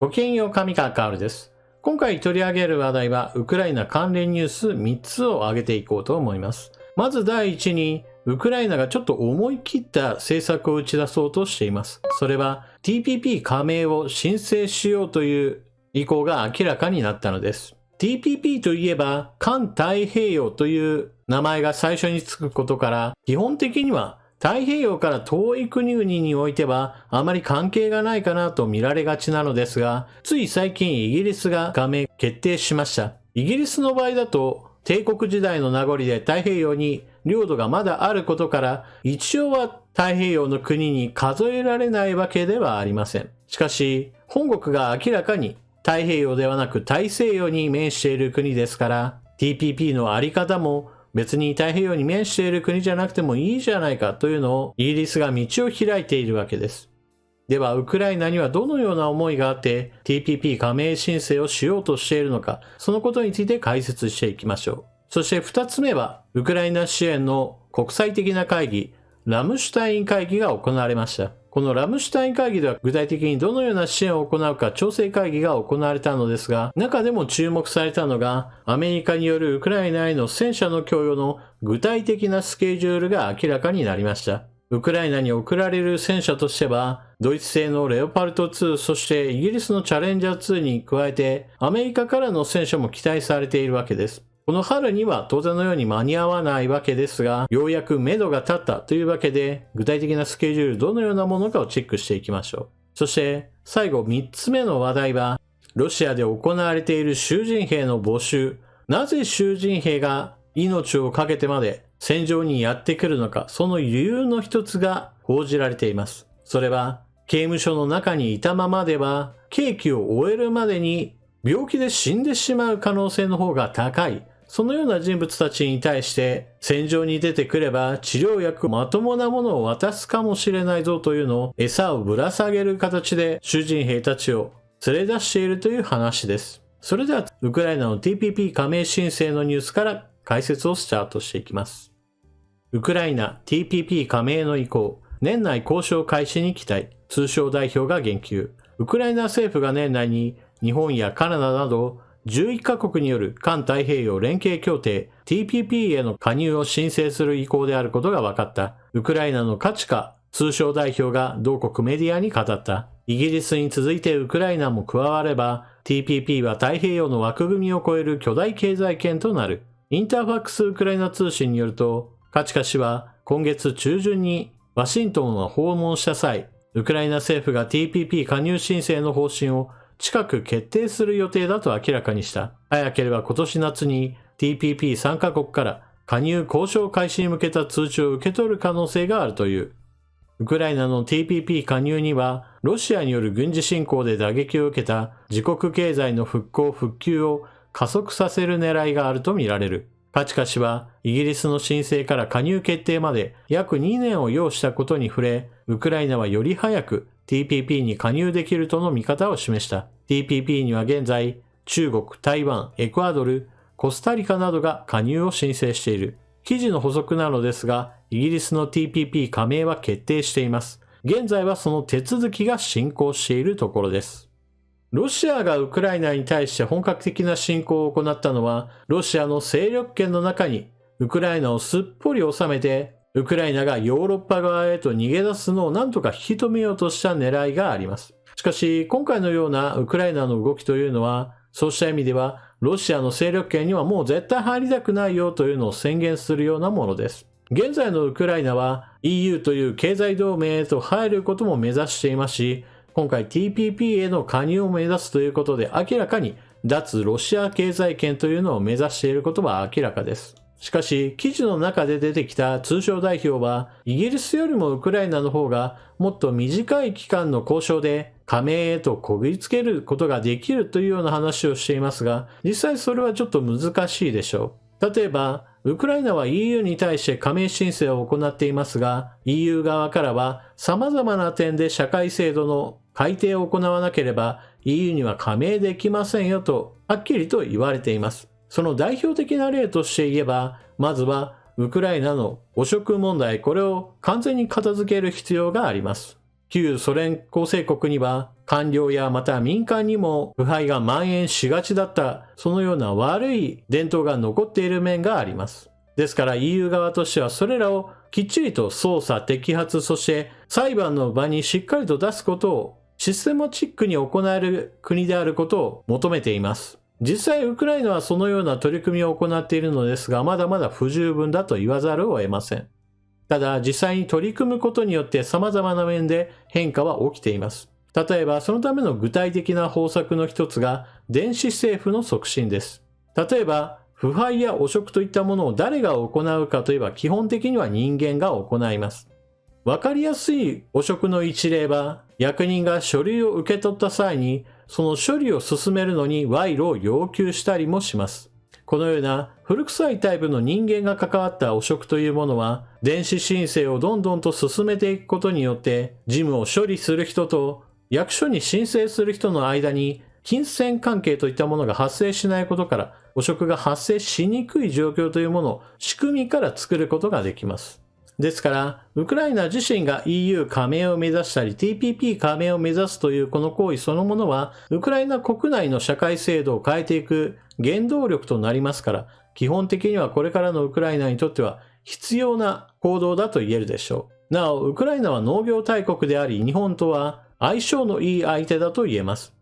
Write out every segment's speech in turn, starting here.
ごきげんよう、上川薫です。今回取り上げる話題は、ウクライナ関連ニュース3つを挙げていこうと思います。まず第1に、ウクライナがちょっと思い切った政策を打ち出そうとしています。それは TPP 加盟を申請しようという意向が明らかになったのです。TPP といえば、環太平洋という名前が最初につくことから、基本的には太平洋から遠い国々においてはあまり関係がないかなと見られがちなのですが、つい最近イギリスが加盟決定しました。イギリスの場合だと帝国時代の名残で太平洋に領土がまだあることから、一応は太平洋の国に数えられないわけではありません。しかし、本国が明らかに太平洋ではなく大西洋に面している国ですから、TPP のあり方も別に太平洋に面している国じゃなくてもいいじゃないかというのをイギリスが道を開いているわけです。では、ウクライナにはどのような思いがあって TPP 加盟申請をしようとしているのか、そのことについて解説していきましょう。そして2つ目は、ウクライナ支援の国際的な会議、ラムシュタイン会議が行われました。このラムシュタイン会議では具体的にどのような支援を行うか調整会議が行われたのですが、中でも注目されたのが、アメリカによるウクライナへの戦車の供与の具体的なスケジュールが明らかになりました。ウクライナに送られる戦車としては、ドイツ製のレオパルト2、そしてイギリスのチャレンジャー2に加えて、アメリカからの戦車も期待されているわけです。この春には当然のように間に合わないわけですが、ようやく目処が立ったというわけで、具体的なスケジュールどのようなものかをチェックしていきましょう。そして最後3つ目の話題は、ロシアで行われている囚人兵の募集。なぜ囚人兵が命を懸けてまで戦場にやってくるのか、その理由の一つが報じられています。それは、刑務所の中にいたままでは、刑期を終えるまでに病気で死んでしまう可能性の方が高い。そのような人物たちに対して戦場に出てくれば治療薬まともなものを渡すかもしれないぞというのを餌をぶら下げる形で囚人兵たちを連れ出しているという話です。それではウクライナの TPP 加盟申請のニュースから解説をスタートしていきます。ウクライナ TPP 加盟の意向、年内交渉開始に期待、通商代表が言及。ウクライナ政府が年内に日本やカナダなど11カ国による環太平洋連携協定 TPP への加入を申請する意向であることが分かった。ウクライナのカチカ通商代表が同国メディアに語った。イギリスに続いてウクライナも加われば TPP は太平洋の枠組みを超える巨大経済圏となる。インターファックスウクライナ通信によると、カチカ氏は今月中旬にワシントンを訪問した際、ウクライナ政府が TPP 加入申請の方針を近く決定する予定だと明らかにした。早ければ今年夏に TPP 参加国から加入交渉開始に向けた通知を受け取る可能性があるという。ウクライナの TPP 加入には、ロシアによる軍事侵攻で打撃を受けた自国経済の復興復旧を加速させる狙いがあるとみられる。カチカ氏はイギリスの申請から加入決定まで約2年を要したことに触れ、ウクライナはより早くTPP に加入できるとの見方を示した。TPP には現在、中国、台湾、エクアドル、コスタリカなどが加入を申請している。記事の補足なのですが、イギリスの TPP 加盟は決定しています。現在はその手続きが進行しているところです。ロシアがウクライナに対して本格的な侵攻を行ったのは、ロシアの勢力圏の中にウクライナをすっぽり収めて、ウクライナがヨーロッパ側へと逃げ出すのを何とか引き止めようとした狙いがあります。しかし、今回のようなウクライナの動きというのは、そうした意味では、ロシアの勢力圏にはもう絶対入りたくないよというのを宣言するようなものです。現在のウクライナは EU という経済同盟へと入ることも目指していますし、今回 TPP への加入を目指すということで明らかに脱ロシア経済圏というのを目指していることは明らかです。しかし、記事の中で出てきた通商代表は、イギリスよりもウクライナの方がもっと短い期間の交渉で加盟へとこぎつけることができるというような話をしていますが、実際それはちょっと難しいでしょう。例えば、ウクライナは EU に対して加盟申請を行っていますが、EU 側からは様々な点で社会制度の改定を行わなければ EU には加盟できませんよとはっきりと言われています。その代表的な例として言えば、まずはウクライナの汚職問題、これを完全に片付ける必要があります。旧ソ連構成国には官僚やまた民間にも腐敗が蔓延しがちだった、そのような悪い伝統が残っている面があります。ですから EU 側としてはそれらをきっちりと捜査、摘発、そして裁判の場にしっかりと出すことをシステマチックに行える国であることを求めています。実際ウクライナはそのような取り組みを行っているのですが、まだまだ不十分だと言わざるを得ません。ただ実際に取り組むことによって様々な面で変化は起きています。例えばそのための具体的な方策の一つが電子政府の促進です。例えば腐敗や汚職といったものを誰が行うかといえば基本的には人間が行います。わかりやすい汚職の一例は、役人が書類を受け取った際にその処理を進めるのに賄賂を要求したりもします。このような古臭いタイプの人間が関わった汚職というものは、電子申請をどんどんと進めていくことによって事務を処理する人と役所に申請する人の間に金銭関係といったものが発生しないことから、汚職が発生しにくい状況というものを仕組みから作ることができます。ですから、ウクライナ自身が EU 加盟を目指したり TPP 加盟を目指すというこの行為そのものは、ウクライナ国内の社会制度を変えていく原動力となりますから、基本的にはこれからのウクライナにとっては必要な行動だと言えるでしょう。なお、ウクライナは農業大国であり、日本とは相性のいい相手だと言えます。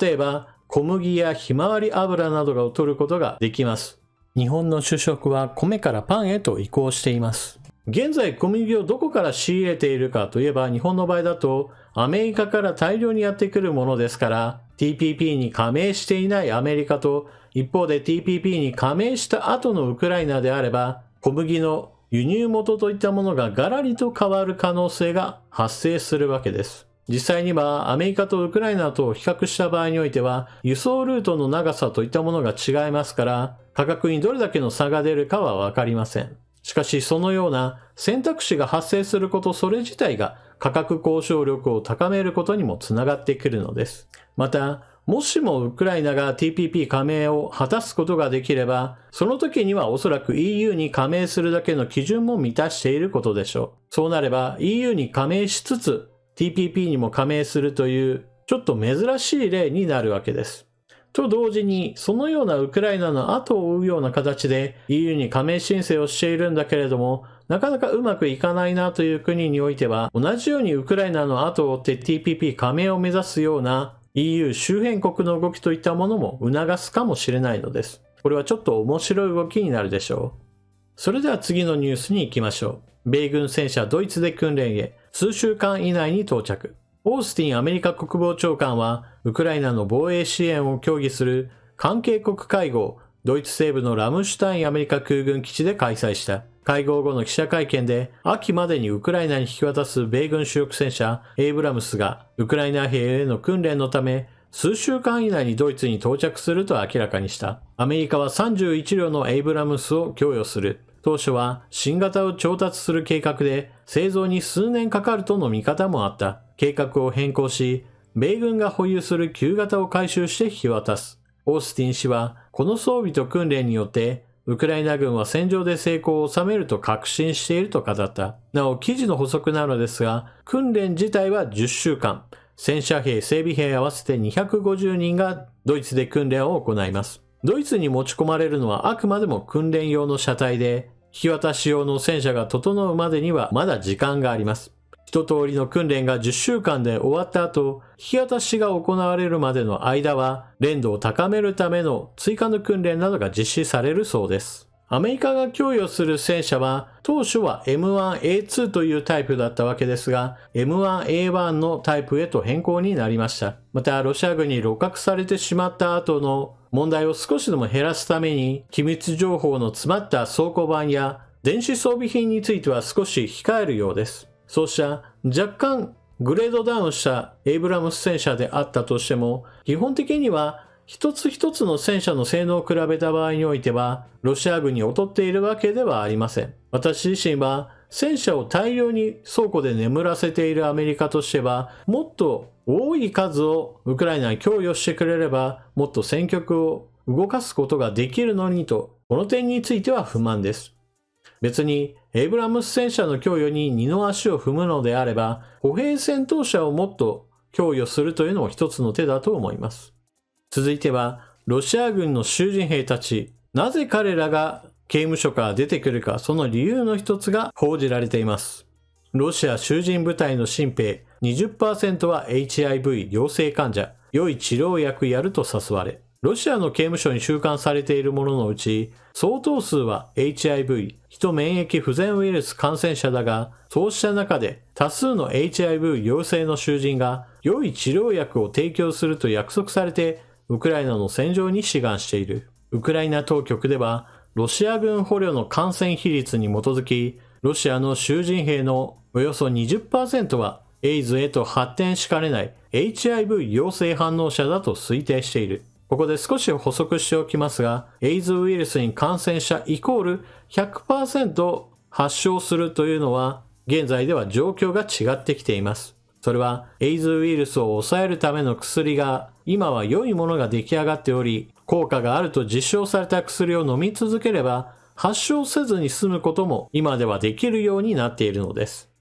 例えば、小麦やひまわり油などを取ることができます。日本の主食は米からパンへと移行しています。現在小麦をどこから仕入れているかといえば、日本の場合だとアメリカから大量にやってくるものですから、TPP に加盟していないアメリカと、一方で TPP に加盟した後のウクライナであれば、小麦の輸入元といったものがガラリと変わる可能性が発生するわけです。実際にはアメリカとウクライナと比較した場合においては、輸送ルートの長さといったものが違いますから、価格にどれだけの差が出るかはわかりません。しかしそのような選択肢が発生することそれ自体が価格交渉力を高めることにもつながってくるのです。また、もしもウクライナが TPP 加盟を果たすことができれば、その時にはおそらく EU に加盟するだけの基準も満たしていることでしょう。そうなれば EU に加盟しつつ TPP にも加盟するというちょっと珍しい例になるわけです。と同時に、そのようなウクライナの後を追うような形で EU に加盟申請をしているんだけれども、なかなかうまくいかないなという国においては、同じようにウクライナの後を追って TPP 加盟を目指すような EU 周辺国の動きといったものも促すかもしれないのです。これはちょっと面白い動きになるでしょう。それでは次のニュースに行きましょう。米軍戦車ドイツで訓練へ、数週間以内に到着。オースティンアメリカ国防長官は、ウクライナの防衛支援を協議する関係国会合、ドイツ西部のラムシュタインアメリカ空軍基地で開催した。会合後の記者会見で、秋までにウクライナに引き渡す米軍主力戦車エイブラムスが、ウクライナ兵への訓練のため、数週間以内にドイツに到着すると明らかにした。アメリカは31両のエイブラムスを供与する。当初は新型を調達する計画で製造に数年かかるとの見方もあった。計画を変更し、米軍が保有する旧型を回収して引き渡す。オースティン氏はこの装備と訓練によってウクライナ軍は戦場で成功を収めると確信していると語った。なお記事の補足なのですが、訓練自体は10週間。戦車兵、整備兵合わせて250人がドイツで訓練を行います。ドイツに持ち込まれるのはあくまでも訓練用の車体で、引き渡し用の戦車が整うまでにはまだ時間があります。一通りの訓練が10週間で終わった後、引き渡しが行われるまでの間は、連動を高めるための追加の訓練などが実施されるそうです。アメリカが供与する戦車は、当初は M1A2 というタイプだったわけですが、M1A1 のタイプへと変更になりました。また、ロシア軍に鹵獲されてしまった後の問題を少しでも減らすために、機密情報の詰まった倉庫版や電子装備品については少し控えるようです。そうした若干グレードダウンしたエイブラムス戦車であったとしても、基本的には一つ一つの戦車の性能を比べた場合においては、ロシア軍に劣っているわけではありません。私自身は戦車を大量に倉庫で眠らせているアメリカとしては、もっと多い数をウクライナに供与してくれれば、もっと戦局を動かすことができるのにと、この点については不満です。別にエイブラムス戦車の供与に二の足を踏むのであれば、歩兵戦闘車をもっと供与するというのも一つの手だと思います。続いては、ロシア軍の囚人兵たち、なぜ彼らが刑務所から出てくるか、その理由の一つが報じられています。ロシア囚人部隊の新兵 20% は HIV 陽性患者、良い治療薬やると誘われ、ロシアの刑務所に収監されているもののうち、相当数は HIV、人免疫不全ウイルス感染者だが、そうした中で多数の HIV 陽性の囚人が良い治療薬を提供すると約束されて、ウクライナの戦場に志願している。ウクライナ当局では、ロシア軍捕虜の感染比率に基づき、ロシアの囚人兵のおよそ 20% はエイズへと発展しかねない HIV 陽性反応者だと推定している。ここで少し補足しておきますが、エイズウイルスに感染者イコール 100% 発症するというのは、現在では状況が違ってきています。それは、エイズウイルスを抑えるための薬が、今は良いものが出来上がっており、効果があると実証された薬を飲み続ければ、発症せずに済むことも今ではできるようになっているのです。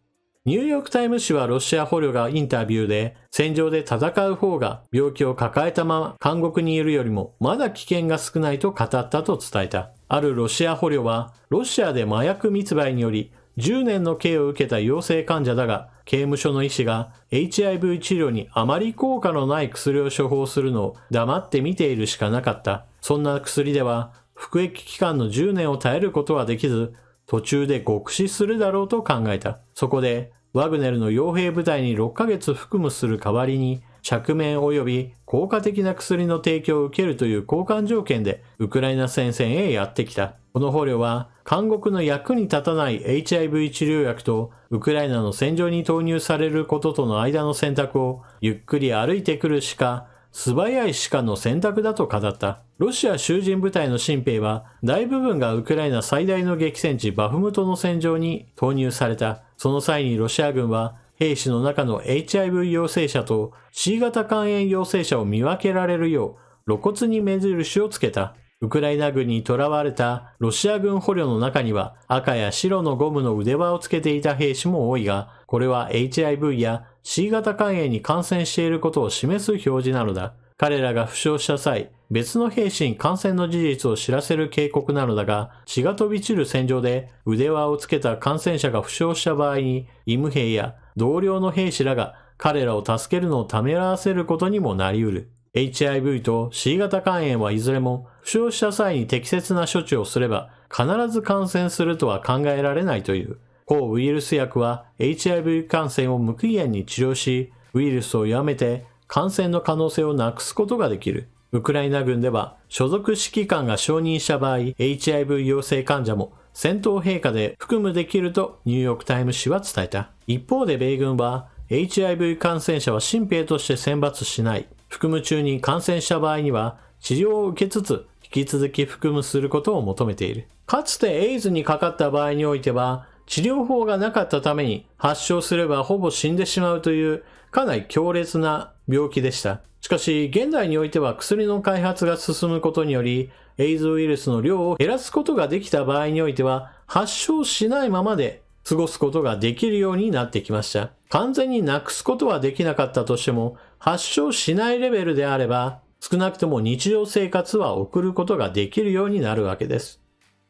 ニューヨークタイム誌はロシア捕虜がインタビューで、戦場で戦う方が病気を抱えたまま監獄にいるよりもまだ危険が少ないと語ったと伝えた。あるロシア捕虜は、ロシアで麻薬密売により10年の刑を受けた陽性患者だが、刑務所の医師が HIV 治療にあまり効果のない薬を処方するのを黙って見ているしかなかった。そんな薬では、服役期間の10年を耐えることはできず、途中で極死するだろうと考えた。そこで、ワグネルの傭兵部隊に6ヶ月服務する代わりに、釈明及び効果的な薬の提供を受けるという交換条件で、ウクライナ戦線へやってきた。この捕虜は、監獄の役に立たない HIV 治療薬と、ウクライナの戦場に投入されることとの間の選択を、ゆっくり歩いてくるしか、素早いしかの選択だと語った。ロシア囚人部隊の新兵は、大部分がウクライナ最大の激戦地バフムトの戦場に投入された。その際にロシア軍は、兵士の中の HIV 陽性者と C 型肝炎陽性者を見分けられるよう、露骨に目印をつけた。ウクライナ軍に囚われたロシア軍捕虜の中には赤や白のゴムの腕輪をつけていた兵士も多いが、これは HIV や C 型肝炎に感染していることを示す表示なのだ。彼らが負傷した際、別の兵士に感染の事実を知らせる警告なのだが、血が飛び散る戦場で腕輪をつけた感染者が負傷した場合に、医務兵や同僚の兵士らが彼らを助けるのをためらわせることにもなり得る。HIV と C 型肝炎はいずれも負傷した際に適切な処置をすれば必ず感染するとは考えられないという。抗ウイルス薬は HIV 感染を無期限に治療し、ウイルスをやめて感染の可能性をなくすことができる。ウクライナ軍では所属指揮官が承認した場合、HIV 陽性患者も戦闘陛下で服務できるとニューヨークタイム誌は伝えた。一方で米軍は HIV 感染者は新兵として選抜しない。服務中に感染した場合には治療を受けつつ引き続き服務することを求めている。かつてエイズにかかった場合においては治療法がなかったために発症すればほぼ死んでしまうというかなり強烈な病気でした。しかし現代においては薬の開発が進むことによりエイズウイルスの量を減らすことができた場合においては発症しないままで過ごすことができるようになってきました。完全になくすことはできなかったとしても発症しないレベルであれば少なくとも日常生活は送ることができるようになるわけです。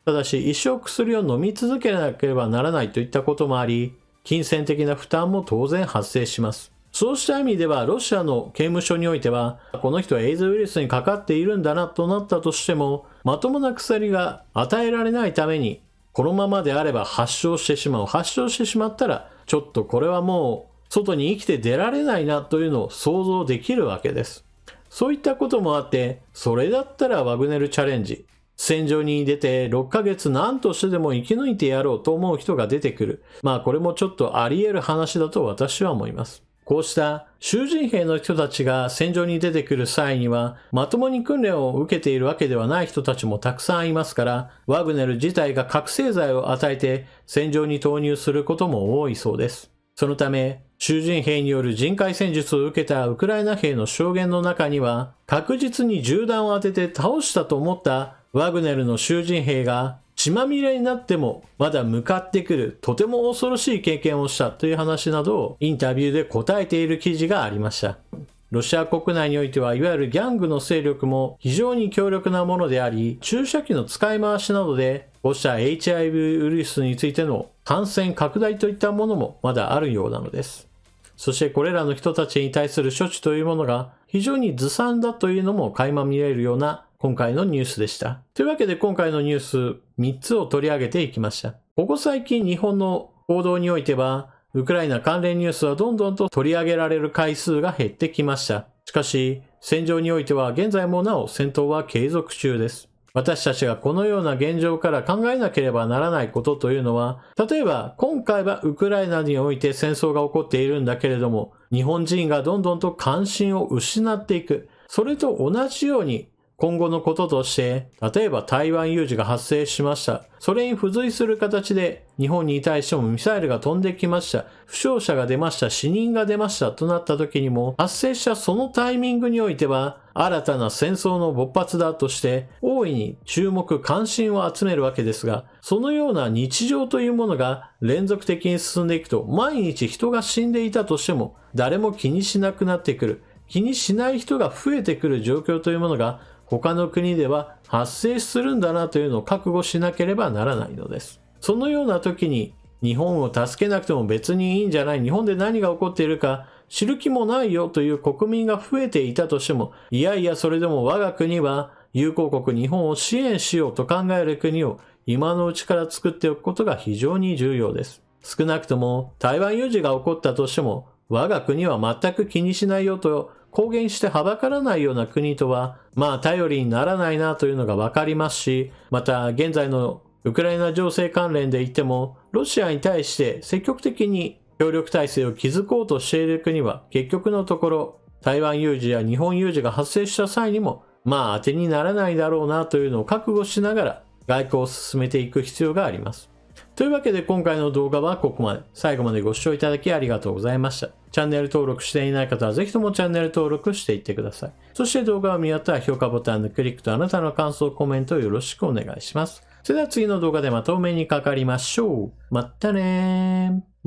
ただし一生薬を飲み続けなければならないといったこともあり、金銭的な負担も当然発生します。そうした意味ではロシアの刑務所においてはこの人はエイズウイルスにかかっているんだなとなったとしてもまともな薬が与えられないためにこのままであれば発症してしまったらちょっとこれはもう外に生きて出られないなというのを想像できるわけです。そういったこともあってそれだったらワグネルチャレンジ戦場に出て6ヶ月何としてでも生き抜いてやろうと思う人が出てくる。これもちょっとあり得る話だと私は思います。こうした囚人兵の人たちが戦場に出てくる際にはまともに訓練を受けているわけではない人たちもたくさんいますからワグネル自体が覚醒剤を与えて戦場に投入することも多いそうです。そのため囚人兵による人海戦術を受けたウクライナ兵の証言の中には確実に銃弾を当てて倒したと思ったワグネルの囚人兵が血まみれになってもまだ向かってくるとても恐ろしい経験をしたという話などをインタビューで答えている記事がありました。ロシア国内においてはいわゆるギャングの勢力も非常に強力なものであり、注射器の使い回しなどでこうした HIV ウイルスについての感染拡大といったものもまだあるようなのです。そしてこれらの人たちに対する処置というものが非常にずさんだというのも垣間見れるような今回のニュースでした。というわけで今回のニュース3つを取り上げていきました。ここ最近日本の報道においてはウクライナ関連ニュースはどんどんと取り上げられる回数が減ってきました。しかし、戦場においては現在もなお戦闘は継続中です。私たちがこのような現状から考えなければならないことというのは、例えば今回はウクライナにおいて戦争が起こっているんだけれども、日本人がどんどんと関心を失っていく。それと同じように、今後のこととして、例えば台湾有事が発生しました。それに付随する形で日本に対してもミサイルが飛んできました。負傷者が出ました。死人が出ましたとなった時にも、発生したそのタイミングにおいては、新たな戦争の勃発だとして大いに注目関心を集めるわけですが、そのような日常というものが連続的に進んでいくと、毎日人が死んでいたとしても誰も気にしなくなってくる。気にしない人が増えてくる状況というものが他の国では発生するんだなというのを覚悟しなければならないのです。そのような時に日本を助けなくても別にいいんじゃない、日本で何が起こっているか知る気もないよという国民が増えていたとしても、いやいやそれでも我が国は友好国日本を支援しようと考える国を今のうちから作っておくことが非常に重要です。少なくとも台湾有事が起こったとしても我が国は全く気にしないよと公言してはばからないような国とは頼りにならないなというのがわかりますし、また現在のウクライナ情勢関連で言ってもロシアに対して積極的に協力体制を築こうとしている国は結局のところ台湾有事や日本有事が発生した際にも当てにならないだろうなというのを覚悟しながら外交を進めていく必要があります。というわけで今回の動画はここまで。最後までご視聴いただきありがとうございました。チャンネル登録していない方はぜひともチャンネル登録していってください。そして動画を見終わったら評価ボタンのクリックとあなたの感想、コメントをよろしくお願いします。それでは次の動画でまたお目にかかりましょう。またねー。